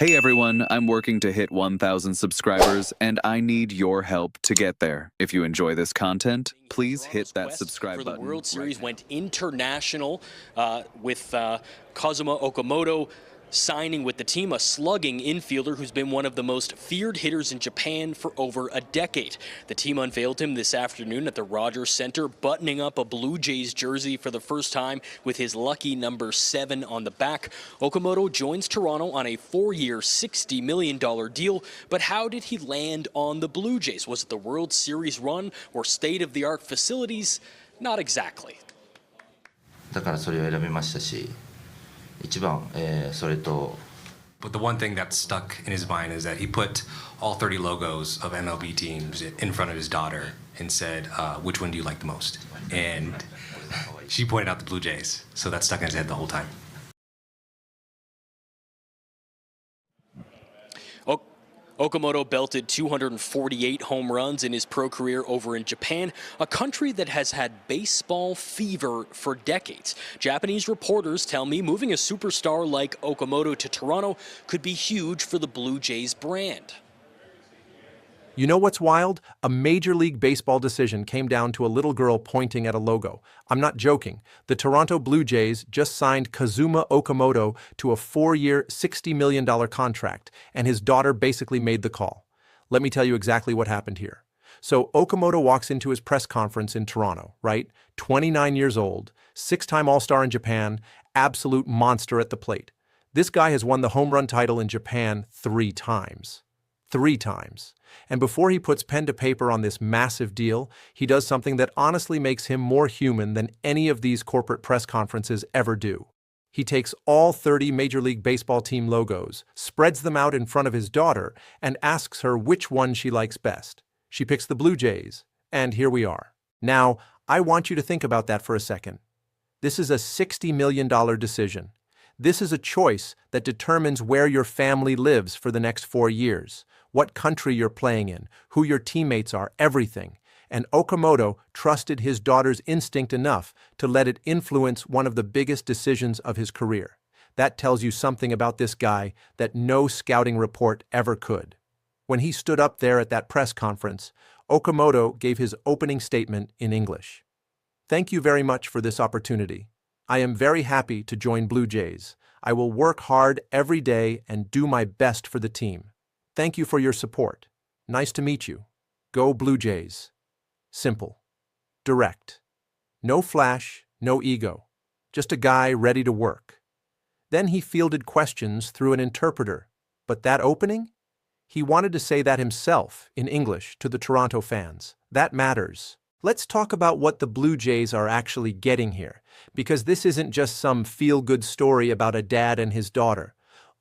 Hey everyone, I'm working to hit 1,000 subscribers, and I need your help to get there. If you enjoy this content, please hit that subscribe for button. The World Series right went international with Kazuma Okamoto signing with the team, a slugging infielder who's been one of the most feared hitters in Japan for over a decade. The team unveiled him this afternoon at the Rogers Center, buttoning up a Blue Jays jersey for the first time with his lucky number 7 on the back. Okamoto joins Toronto on a 4-year, $60 million deal, but how did he land on the Blue Jays? Was it the World Series run or state-of-the-art facilities? Not exactly. だからそれを選びましたし、一番、それと But the one thing that stuck in his mind is that he put all 30 logos of MLB teams in front of his daughter and said, which one do you like the most? And she pointed out the Blue Jays. So that stuck in his head the whole time. Okamoto belted 248 home runs in his pro career over in Japan, a country that has had baseball fever for decades. Japanese reporters tell me moving a superstar like Okamoto to Toronto could be huge for the Blue Jays brand. You know what's wild? A Major League Baseball decision came down to a little girl pointing at a logo. I'm not joking. The Toronto Blue Jays just signed Kazuma Okamoto to a 4-year, $60 million contract, and his daughter basically made the call. Let me tell you exactly what happened here. So Okamoto walks into his press conference in Toronto, right? 29 years old, 6-time All-Star in Japan, absolute monster at the plate. This guy has won the home run title in Japan 3 times. 3 times. And before he puts pen to paper on this massive deal, he does something that honestly makes him more human than any of these corporate press conferences ever do. He takes all 30 Major League Baseball team logos, spreads them out in front of his daughter, and asks her which one she likes best. She picks the Blue Jays, and here we are. Now, I want you to think about that for a second. This is a $60 million decision. This is a choice that determines where your family lives for the next 4 years, what country you're playing in, who your teammates are, everything. And Okamoto trusted his daughter's instinct enough to let it influence one of the biggest decisions of his career. That tells you something about this guy that no scouting report ever could. When he stood up there at that press conference, Okamoto gave his opening statement in English. "Thank you very much for this opportunity. I am very happy to join Blue Jays. I will work hard every day and do my best for the team. Thank you for your support. Nice to meet you. Go Blue Jays." Simple. Direct. No flash, no ego. Just a guy ready to work. Then he fielded questions through an interpreter. But that opening? He wanted to say that himself in English to the Toronto fans. That matters. Let's talk about what the Blue Jays are actually getting here, because this isn't just some feel-good story about a dad and his daughter.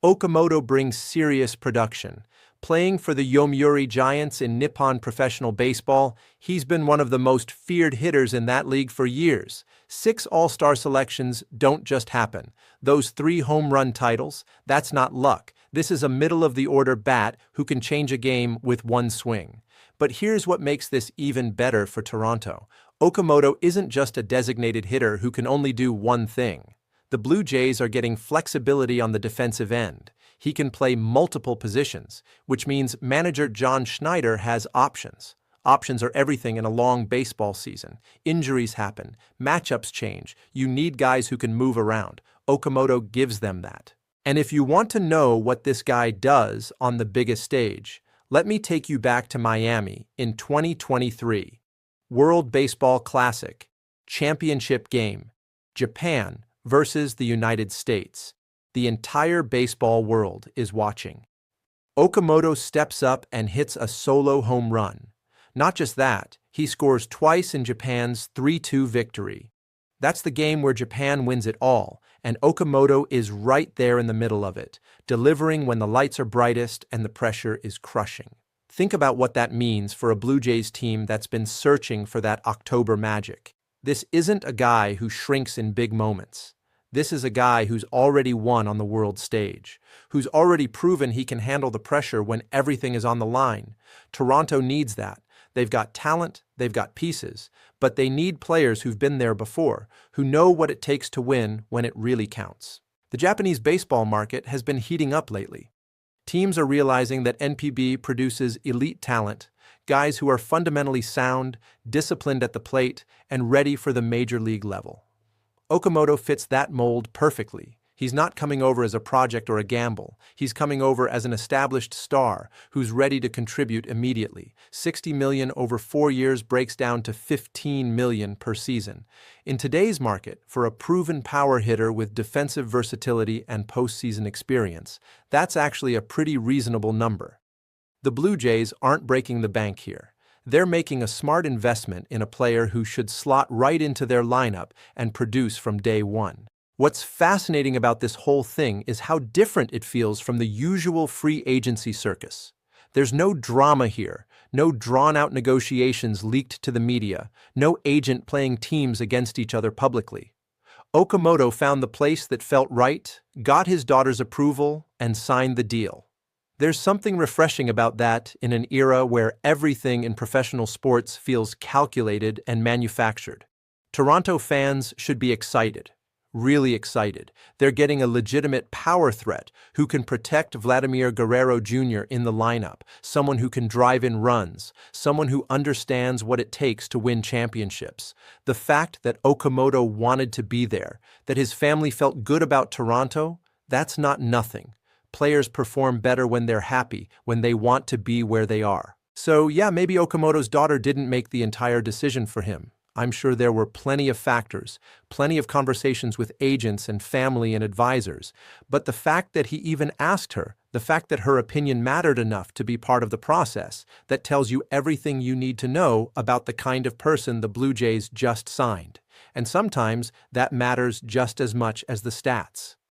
Okamoto brings serious production. Playing for the Yomiuri Giants in Nippon Professional Baseball, he's been one of the most feared hitters in that league for years. 6 All-Star selections don't just happen. Those 3 home run titles, that's not luck. This is a middle-of-the-order bat who can change a game with one swing. But here's what makes this even better for Toronto. Okamoto isn't just a designated hitter who can only do one thing. The Blue Jays are getting flexibility on the defensive end. He can play multiple positions, which means manager John Schneider has options. Options are everything in a long baseball season. Injuries happen, matchups change. You need guys who can move around. Okamoto gives them that. And if you want to know what this guy does on the biggest stage, let me take you back to Miami in 2023. World Baseball Classic, championship game, Japan versus the United States. The entire baseball world is watching. Okamoto steps up and hits a solo home run. Not just that, he scores twice in Japan's 3-2 victory. That's the game where Japan wins it all, and Okamoto is right there in the middle of it, delivering when the lights are brightest and the pressure is crushing. Think about what that means for a Blue Jays team that's been searching for that October magic. This isn't a guy who shrinks in big moments. This is a guy who's already won on the world stage, who's already proven he can handle the pressure when everything is on the line. Toronto needs that. They've got talent, they've got pieces, but they need players who've been there before, who know what it takes to win when it really counts. The Japanese baseball market has been heating up lately. Teams are realizing that NPB produces elite talent, guys who are fundamentally sound, disciplined at the plate, and ready for the major league level. Okamoto fits that mold perfectly. He's not coming over as a project or a gamble. He's coming over as an established star who's ready to contribute immediately. $60 million over 4 years breaks down to $15 million per season. In today's market, for a proven power hitter with defensive versatility and postseason experience, that's actually a pretty reasonable number. The Blue Jays aren't breaking the bank here. They're making a smart investment in a player who should slot right into their lineup and produce from day one. What's fascinating about this whole thing is how different it feels from the usual free agency circus. There's no drama here, no drawn-out negotiations leaked to the media, no agent playing teams against each other publicly. Okamoto found the place that felt right, got his daughter's approval, and signed the deal. There's something refreshing about that in an era where everything in professional sports feels calculated and manufactured. Toronto fans should be excited. Really excited. They're getting a legitimate power threat who can protect Vladimir Guerrero Jr. in the lineup, someone who can drive in runs, someone who understands what it takes to win championships. The fact that Okamoto wanted to be there, that his family felt good about Toronto, that's not nothing. Players perform better when they're happy, when they want to be where they are. So yeah, maybe Okamoto's daughter didn't make the entire decision for him. I'm sure there were plenty of factors, plenty of conversations with agents and family and advisors. But the fact that he even asked her, the fact that her opinion mattered enough to be part of the process, that tells you everything you need to know about the kind of person the Blue Jays just signed. And sometimes that matters just as much as the stats.